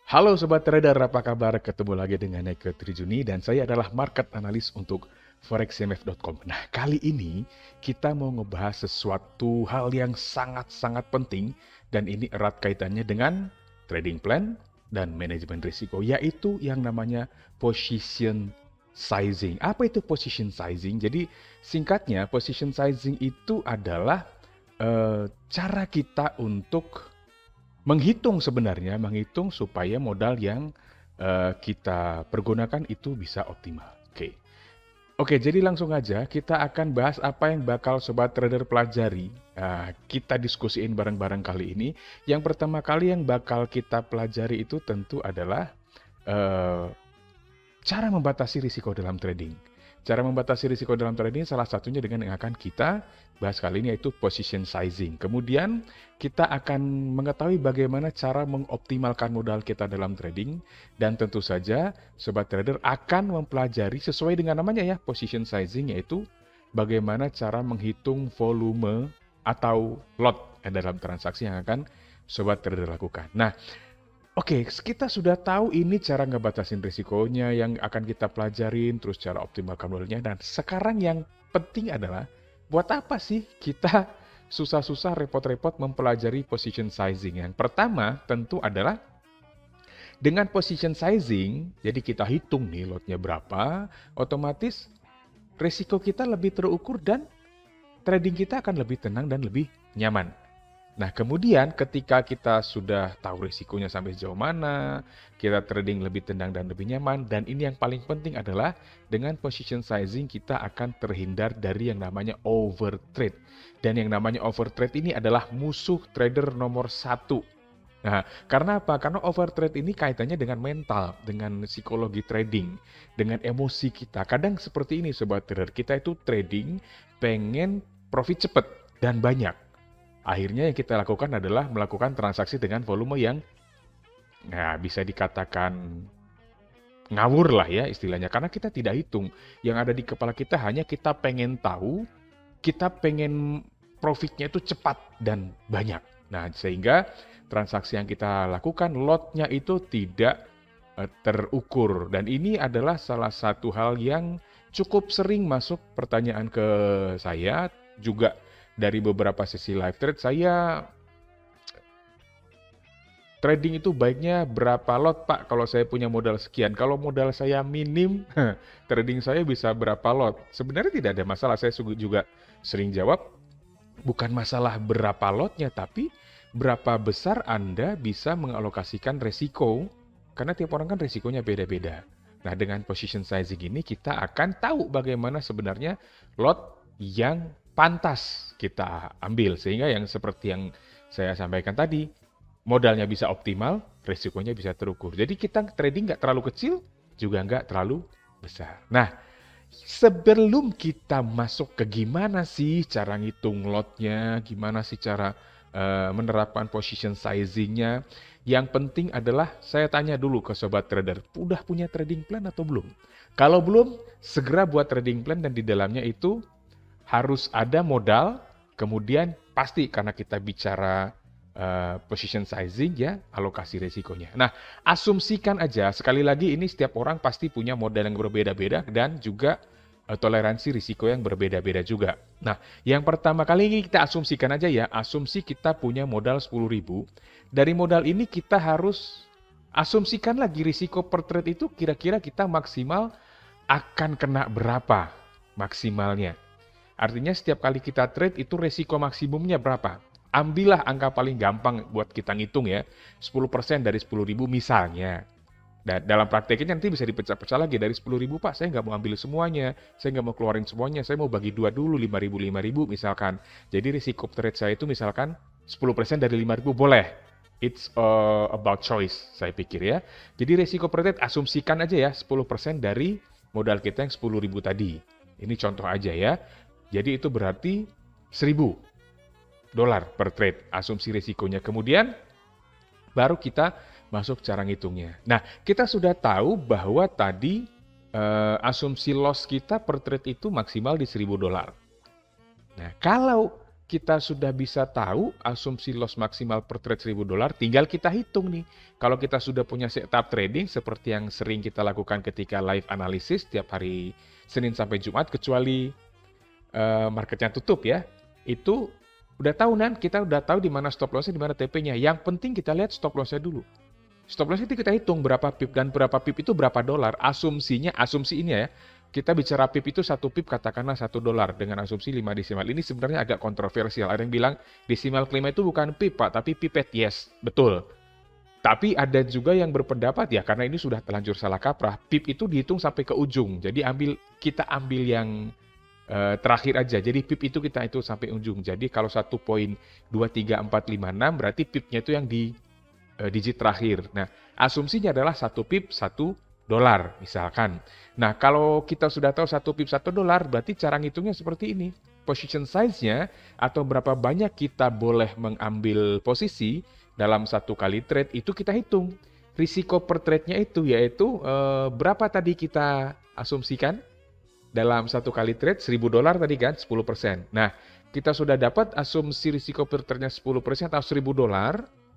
Halo Sobat Trader, apa kabar? Ketemu lagi dengan Eke Trijuni dan saya adalah market analis untuk forexmf.com. Nah, kali ini kita mau ngebahas sesuatu hal yang sangat-sangat penting dan ini erat kaitannya dengan trading plan dan manajemen risiko, yaitu yang namanya position sizing. Apa itu position sizing? Jadi singkatnya, position sizing itu adalah cara kita untuk menghitung supaya modal yang kita pergunakan itu bisa optimal. Oke, jadi langsung aja kita akan bahas apa yang bakal Sobat Trader pelajari. Kita diskusiin bareng-bareng kali ini. Yang pertama kali yang bakal kita pelajari itu tentu adalah eh, cara membatasi risiko dalam trading. Cara membatasi risiko dalam trading salah satunya dengan yang akan kita bahas kali ini yaitu position sizing. Kemudian kita akan mengetahui bagaimana cara mengoptimalkan modal kita dalam trading dan tentu saja sobat trader akan mempelajari sesuai dengan namanya ya, position sizing, yaitu bagaimana cara menghitung volume atau lot dalam transaksi yang akan sobat trader lakukan. Nah, oke, kita sudah tahu ini cara ngebatasin risikonya yang akan kita pelajarin, terus cara optimalkan modalnya. Dan sekarang yang penting adalah, buat apa sih kita susah-susah repot-repot mempelajari position sizing? Yang pertama tentu adalah dengan position sizing, jadi kita hitung nih lotnya berapa, otomatis risiko kita lebih terukur dan trading kita akan lebih tenang dan lebih nyaman. Nah, kemudian ketika kita sudah tahu risikonya sampai sejauh mana, kita trading lebih tenang dan lebih nyaman, dan ini yang paling penting adalah dengan position sizing kita akan terhindar dari yang namanya overtrade. Dan yang namanya overtrade ini adalah musuh trader nomor satu. Nah, karena apa? Karena overtrade ini kaitannya dengan mental, dengan psikologi trading, dengan emosi kita. Kadang seperti ini Sobat Trader, kita itu trading pengen profit cepat dan banyak. Akhirnya yang kita lakukan adalah melakukan transaksi dengan volume yang bisa dikatakan ngawur lah ya istilahnya. Karena kita tidak hitung. Yang ada di kepala kita hanya kita pengen tahu, kita pengen profitnya itu cepat dan banyak. Nah, sehingga transaksi yang kita lakukan, lotnya itu tidak terukur. Dan ini adalah salah satu hal yang cukup sering masuk pertanyaan ke saya, juga dari beberapa sesi live trade. Saya trading itu baiknya berapa lot Pak kalau saya punya modal sekian? Kalau modal saya minim, trading saya bisa berapa lot? Sebenarnya tidak ada masalah, saya juga sering jawab, bukan masalah berapa lotnya, tapi berapa besar Anda bisa mengalokasikan resiko, karena tiap orang kan resikonya beda-beda. Nah, dengan position sizing ini kita akan tahu bagaimana sebenarnya lot yang pantas kita ambil. Sehingga yang seperti yang saya sampaikan tadi, modalnya bisa optimal, resikonya bisa terukur. Jadi kita trading nggak terlalu kecil, juga nggak terlalu besar. Nah, sebelum kita masuk ke gimana sih cara ngitung lotnya, gimana sih cara menerapkan position sizingnya, yang penting adalah saya tanya dulu ke sobat trader, udah punya trading plan atau belum? Kalau belum, segera buat trading plan dan di dalamnya itu harus ada modal, kemudian pasti karena kita bicara position sizing ya, alokasi resikonya. Nah, asumsikan aja, sekali lagi ini setiap orang pasti punya modal yang berbeda-beda dan juga toleransi risiko yang berbeda-beda juga. Nah, yang pertama kali ini kita asumsikan aja ya, asumsi kita punya modal 10.000. Dari modal ini kita harus asumsikan lagi risiko per trade itu kira-kira kita maksimal akan kena berapa maksimalnya. Artinya setiap kali kita trade itu resiko maksimumnya berapa? Ambillah angka paling gampang buat kita ngitung ya, 10% dari 10.000 misalnya. Dan dalam prakteknya nanti bisa dipecah-pecah lagi, dari 10.000 Pak, saya nggak mau ambil semuanya, saya nggak mau keluarin semuanya, saya mau bagi dua dulu, 5.000 misalkan. Jadi risiko trade saya itu misalkan 10% dari 5.000 boleh. It's about choice, saya pikir ya. Jadi risiko per trade asumsikan aja ya, 10% dari modal kita yang 10.000 tadi. Ini contoh aja ya. Jadi itu berarti 1.000 dolar per trade, asumsi risikonya. Kemudian baru kita masuk cara ngitungnya. Nah, kita sudah tahu bahwa tadi asumsi loss kita per trade itu maksimal di 1.000 dolar. Nah, kalau kita sudah bisa tahu asumsi loss maksimal per trade $1.000, tinggal kita hitung nih. Kalau kita sudah punya setup trading seperti yang sering kita lakukan ketika live analysis tiap hari Senin sampai Jumat, kecuali marketnya tutup ya, itu udah tahu kita udah tahu di mana stop lossnya, di mana TP-nya. Yang penting kita lihat stop lossnya dulu. Stop loss itu kita hitung berapa pip, dan berapa pip itu berapa dolar. Asumsinya, asumsi ini ya, kita bicara pip itu 1 pip katakanlah $1 dengan asumsi 5 desimal. Ini sebenarnya agak kontroversial. Ada yang bilang desimal kelima itu bukan pip Pak, tapi pipet. Yes, betul. Tapi ada juga yang berpendapat ya karena ini sudah terlanjur salah kaprah, pip itu dihitung sampai ke ujung. Jadi kita ambil yang terakhir aja. Jadi pip itu kita hitung sampai ujung. Jadi kalau 1.23456 berarti pipnya itu yang di digit terakhir. Nah, asumsinya adalah 1 pip $1 misalkan. Nah, kalau kita sudah tahu 1 pip $1, berarti cara ngitungnya seperti ini. Position size-nya atau berapa banyak kita boleh mengambil posisi dalam satu kali trade itu kita hitung. Risiko per trade-nya itu yaitu berapa tadi kita asumsikan dalam satu kali trade $1.000 tadi kan 10%. Nah, kita sudah dapat asumsi risiko per trade-nya 10% atau $1.000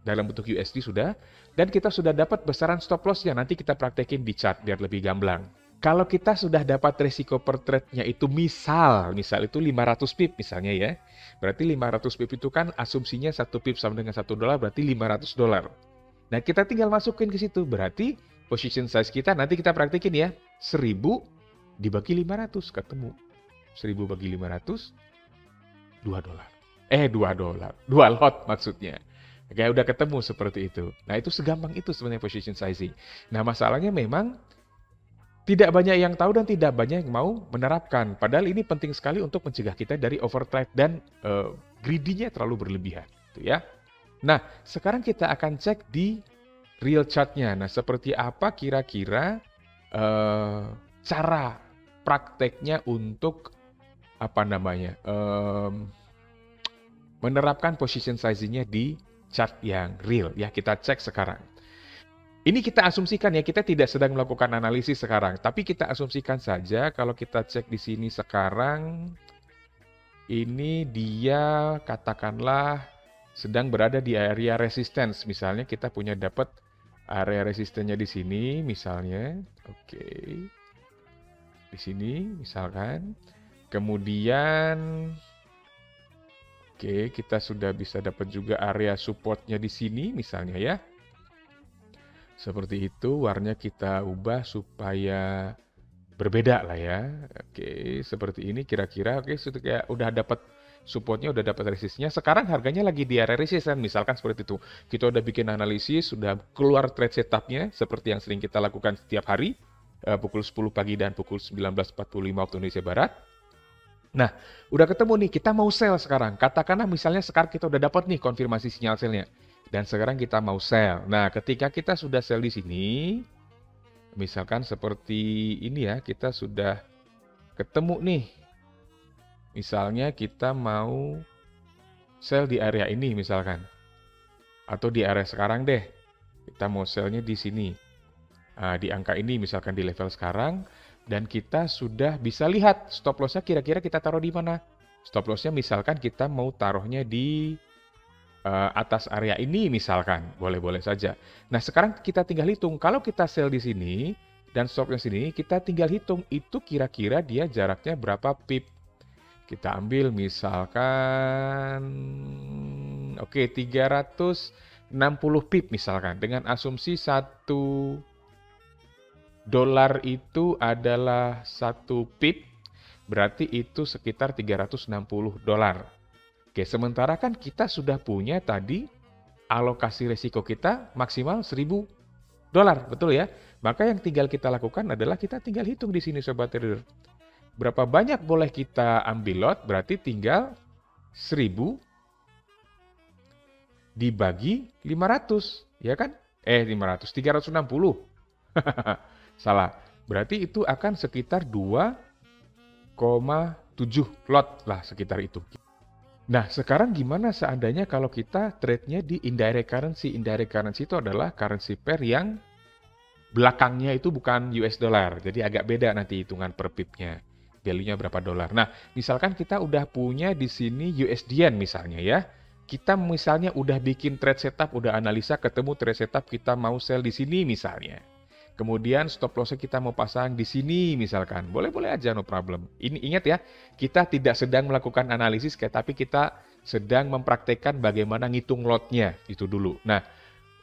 dalam bentuk USD sudah, dan kita sudah dapat besaran stop loss-nya. Nanti kita praktekin di chart biar lebih gamblang. Kalau kita sudah dapat risiko per trade-nya itu misal itu 500 pip misalnya ya. Berarti 500 pip itu kan asumsinya 1 pip sama dengan $1, berarti $500. Nah, kita tinggal masukin ke situ. Berarti position size kita nanti kita praktekin ya. 1000 dibagi 500 ketemu. 1000 bagi 500 $2. $2. 2 lot maksudnya. Oke, udah ketemu seperti itu. Nah, itu segampang itu sebenarnya position sizing. Nah, masalahnya memang tidak banyak yang tahu dan tidak banyak yang mau menerapkan. Padahal ini penting sekali untuk mencegah kita dari overtrade dan greedy-nya terlalu berlebihan. Gitu ya. Nah, sekarang kita akan cek di real chart-nya. Nah, seperti apa kira-kira cara prakteknya untuk menerapkan position sizing-nya di chart yang real ya, kita cek sekarang. Ini kita asumsikan ya, kita tidak sedang melakukan analisis sekarang, tapi kita asumsikan saja kalau kita cek di sini sekarang, ini dia katakanlah sedang berada di area resistance. Misalnya kita punya dapat area resistennya di sini misalnya. Oke. Di sini misalkan. Kemudian oke, kita sudah bisa dapat juga area supportnya di sini misalnya ya. Seperti itu, warnanya kita ubah supaya berbeda lah ya. Oke, seperti ini kira-kira. Oke, sudah udah dapat supportnya, udah dapat resistnya. Sekarang harganya lagi di area resisten, misalkan seperti itu. Kita udah bikin analisis, sudah keluar trade setupnya seperti yang sering kita lakukan setiap hari. Pukul 10 pagi dan pukul 19.45 waktu Indonesia Barat. Nah, udah ketemu nih, kita mau sell sekarang. Katakanlah misalnya sekarang kita udah dapat nih konfirmasi sinyal sell-nya. Dan sekarang kita mau sell. Nah, ketika kita sudah sell di sini, misalkan seperti ini ya, kita sudah ketemu nih. Misalnya kita mau sell di area ini misalkan. Atau di area sekarang deh. Kita mau sell-nya di sini. Nah, di angka ini misalkan di level sekarang. Dan kita sudah bisa lihat stop loss-nya kira-kira kita taruh di mana. Stop loss-nya misalkan kita mau taruhnya di atas area ini misalkan. Boleh-boleh saja. Nah, sekarang kita tinggal hitung. Kalau kita sell di sini dan stop loss sini, kita tinggal hitung itu kira-kira dia jaraknya berapa pip. Kita ambil misalkan oke, 360 pip misalkan. Dengan asumsi $1 itu adalah 1 pip, berarti itu sekitar $360. Oke, sementara kan kita sudah punya tadi alokasi risiko kita maksimal $1.000, betul ya? Maka yang tinggal kita lakukan adalah kita tinggal hitung di sini sobat trader. Berapa banyak boleh kita ambil lot, berarti tinggal 1.000 dibagi 500, ya kan? 360. Salah. Berarti itu akan sekitar 2,7 lot lah sekitar itu. Nah, sekarang gimana seandainya kalau kita trade-nya di indirect currency? Indirect currency itu adalah currency pair yang belakangnya itu bukan US dollar. Jadi agak beda nanti hitungan per pip-nya. value-nya berapa dolar. Nah, misalkan kita udah punya di sini USD-an misalnya ya. Kita misalnya udah bikin trade setup, udah analisa, ketemu trade setup, kita mau sell di sini misalnya. Kemudian stop loss-nya kita mau pasang di sini misalkan. Boleh-boleh aja, no problem. Ini ingat ya, kita tidak sedang melakukan analisis, tapi kita sedang mempraktekkan bagaimana ngitung lot-nya. Itu dulu. Nah,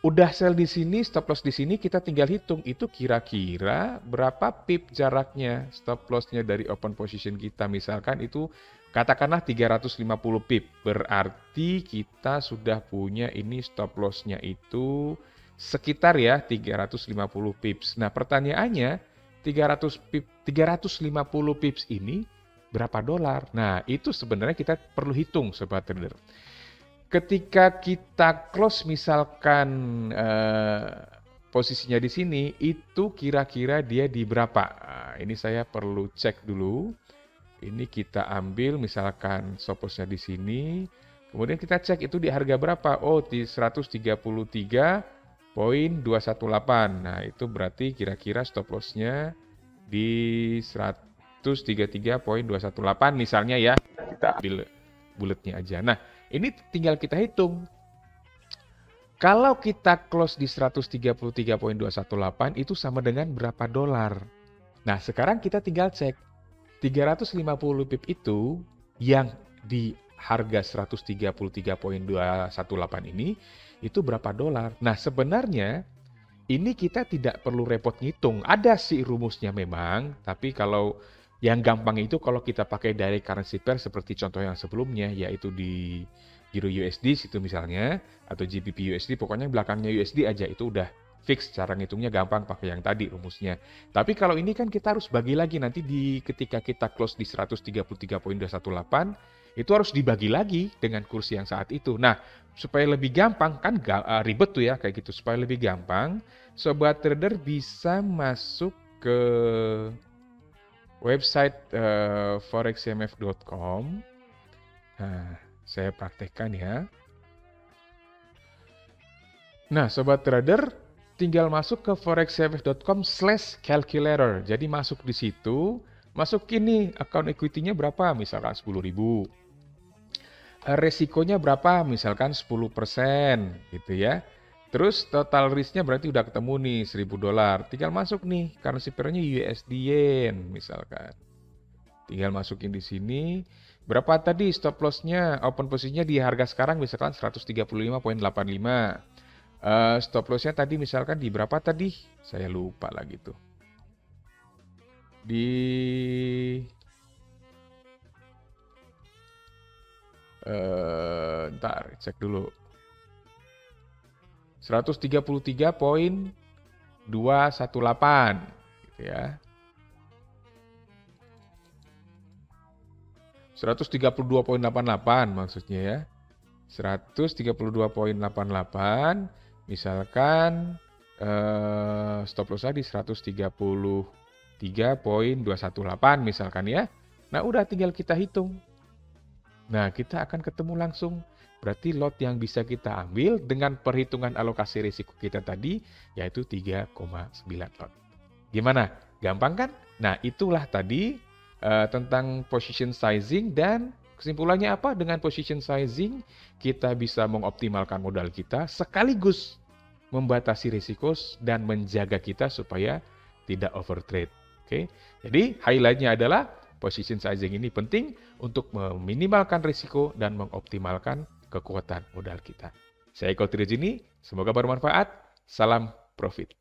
udah sell di sini, stop loss di sini, kita tinggal hitung itu kira-kira berapa pip jaraknya stop loss-nya dari open position kita. Misalkan itu katakanlah 350 pip. Berarti kita sudah punya ini stop loss-nya itu sekitar ya 350 pips. Nah, pertanyaannya 350 pips ini berapa dolar? Nah, itu sebenarnya kita perlu hitung sobat trader. Ketika kita close misalkan posisinya di sini, itu kira-kira dia di berapa? Nah, ini saya perlu cek dulu. Ini kita ambil misalkan stop loss-nya di sini. Kemudian kita cek itu di harga berapa? Oh, di 133.218. Nah, itu berarti kira-kira stop loss-nya di 133.218 misalnya ya. Kita ambil bulatnya aja. Nah, ini tinggal kita hitung. Kalau kita close di 133.218 itu sama dengan berapa dolar? Nah, sekarang kita tinggal cek. 350 pip itu yang di harga 133.218 ini itu berapa dolar? Nah, sebenarnya ini kita tidak perlu repot ngitung. Ada sih rumusnya memang, tapi kalau yang gampang itu kalau kita pakai direct currency pair seperti contoh yang sebelumnya, yaitu di Euro USD situ misalnya, atau GBP USD, pokoknya belakangnya USD aja, itu udah fix, cara ngitungnya gampang pakai yang tadi rumusnya. Tapi kalau ini kan kita harus bagi lagi nanti ketika kita close di 133.218, itu harus dibagi lagi dengan kursi yang saat itu. Nah, supaya lebih gampang, kan ribet tuh ya kayak gitu. Supaya lebih gampang, sobat trader bisa masuk ke website forexcmf.com. Nah, saya praktekkan ya. Nah, sobat trader tinggal masuk ke forexcmf.com/calculator. Jadi masuk di situ, masukin nih account equity-nya berapa, misalkan 10.000. Resikonya berapa, misalkan 10% gitu ya. Terus total risk-nya berarti udah ketemu nih $1.000. Tinggal masuk nih, currency pair-nya USD yen misalkan. Tinggal masukin di sini. Berapa tadi stop loss-nya, open position-nya di harga sekarang misalkan 135.85. Stop loss-nya tadi misalkan di berapa tadi? Saya lupa lagi tuh. Ntar cek dulu. 133.218 gitu ya. 132.88 maksudnya ya. 132.88 misalkan stop loss di 133.218 misalkan ya. Nah, udah tinggal kita hitung. Nah, kita akan ketemu langsung. Berarti lot yang bisa kita ambil dengan perhitungan alokasi risiko kita tadi, yaitu 3,9 lot. Gimana? Gampang kan? Nah, itulah tadi tentang position sizing, dan kesimpulannya apa? Dengan position sizing, kita bisa mengoptimalkan modal kita sekaligus membatasi risiko dan menjaga kita supaya tidak overtrade. Oke? Jadi, highlight-nya adalah position sizing ini penting untuk meminimalkan risiko dan mengoptimalkan kekuatan modal kita. Saya Eko Trijini, semoga bermanfaat. Salam profit.